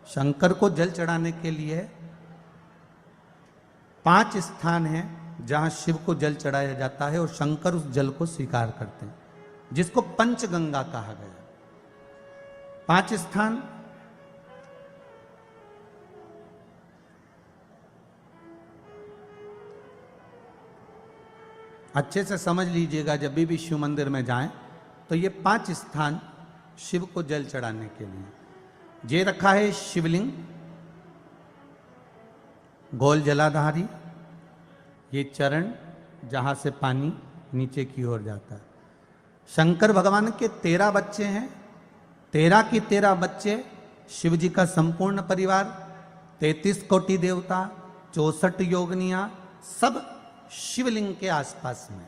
शंकर को जल चढ़ाने के लिए 5 स्थान हैं जहां शिव को जल चढ़ाया जाता है और शंकर उस जल को स्वीकार करते हैं, जिसको पंचगंगा कहा गया। 5 स्थान अच्छे से समझ लीजिएगा, जब भी शिव मंदिर में जाएं तो ये 5 स्थान शिव को जल चढ़ाने के लिए ये रखा है। शिवलिंग, गोल जलाधारी, ये चरण जहां से पानी नीचे की ओर जाता है। शंकर भगवान के 13 बच्चे हैं, 13 की 13 बच्चे, शिव जी का संपूर्ण परिवार, 33 कोटि देवता, 64 योगनियां, सब शिवलिंग के आसपास में।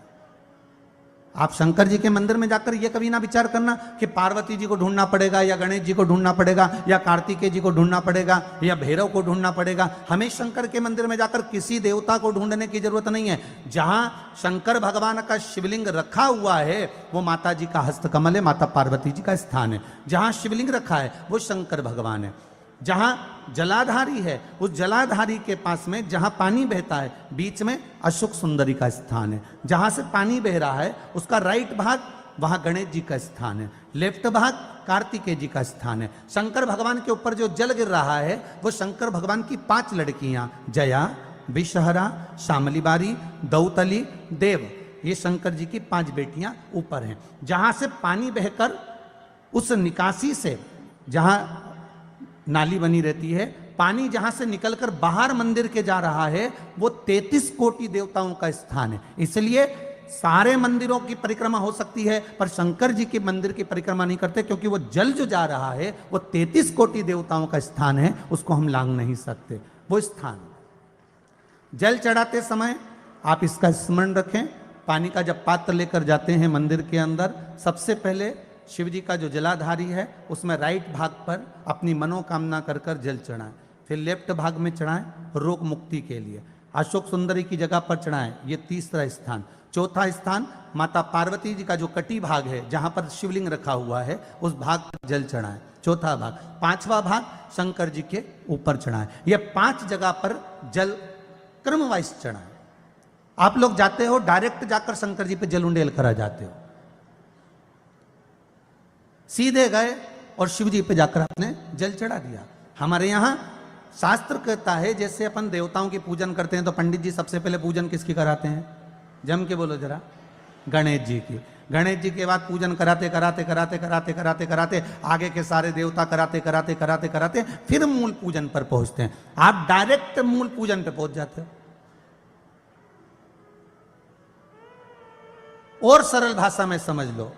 आप शंकर जी के मंदिर में जाकर यह कभी ना विचार करना कि पार्वती जी को ढूंढना पड़ेगा या गणेश जी को ढूंढना पड़ेगा या कार्तिकेय जी को ढूंढना पड़ेगा या भैरव को ढूंढना पड़ेगा। हमें शंकर के मंदिर में जाकर किसी देवता को ढूंढने की जरूरत नहीं है। जहां शंकर भगवान का शिवलिंग रखा हुआ है वो माता जी का हस्तकमल है, माता पार्वती जी का स्थान है। जहां शिवलिंग रखा है वो शंकर भगवान है। जहां जलाधारी है उस जलाधारी के पास में जहां पानी बहता है बीच में अशोक सुंदरी का स्थान है। जहां से पानी बह रहा है उसका राइट भाग वहां गणेश जी का स्थान है, लेफ्ट भाग कार्तिकेय जी का स्थान है। शंकर भगवान के ऊपर जो जल गिर रहा है वो शंकर भगवान की 5 लड़कियां, जया, विषहरा, शामलीबारी, दौतली, देव, ये शंकर जी की 5 बेटियां ऊपर हैं। जहां से पानी बहकर उस निकासी से, जहां नाली बनी रहती है, पानी जहां से निकलकर बाहर मंदिर के जा रहा है वो 33 कोटि देवताओं का स्थान है। इसलिए सारे मंदिरों की परिक्रमा हो सकती है पर शंकर जी के मंदिर की परिक्रमा नहीं करते, क्योंकि वो जल जो जा रहा है वो 33 कोटि देवताओं का स्थान है, उसको हम लांघ नहीं सकते। वो स्थान जल चढ़ाते समय आप इसका स्मरण रखें। पानी का जब पात्र लेकर जाते हैं मंदिर के अंदर, सबसे पहले शिव जी का जो जलाधारी है उसमें राइट भाग पर अपनी मनोकामना कर कर जल चढ़ाएं, फिर लेफ्ट भाग में चढ़ाएं रोग मुक्ति के लिए। अशोक सुंदरी की जगह पर चढ़ाएं, ये तीसरा स्थान। चौथा स्थान माता पार्वती जी का जो कटी भाग है जहां पर शिवलिंग रखा हुआ है उस भाग पर जल चढ़ाएं, चौथा भाग। 5वां भाग शंकर जी के ऊपर चढ़ाएं। ये 5 जगह पर जल क्रम वाइज चढ़ाएं। आप लोग जाते हो डायरेक्ट जाकर शंकर जी पे जल उंडेल करा जाते हो, सीधे गए और शिव जी पे जाकर आपने जल चढ़ा दिया। हमारे यहां शास्त्र कहता है जैसे अपन देवताओं की पूजन करते हैं तो पंडित जी सबसे पहले पूजन किसकी कराते हैं? जम के बोलो जरा, गणेश जी की। गणेश जी के बाद पूजन कराते कराते कराते कराते कराते कराते आगे के सारे देवता कराते कराते कराते कराते फिर मूल पूजन पर पहुंचते हैं। आप डायरेक्ट मूल पूजन पे पहुंच जाते हो। और सरल भाषा में समझ लो,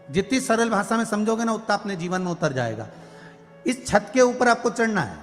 जितनी सरल भाषा में समझोगे ना उतना अपने जीवन में उतर जाएगा। इस छत के ऊपर आपको चढ़ना है,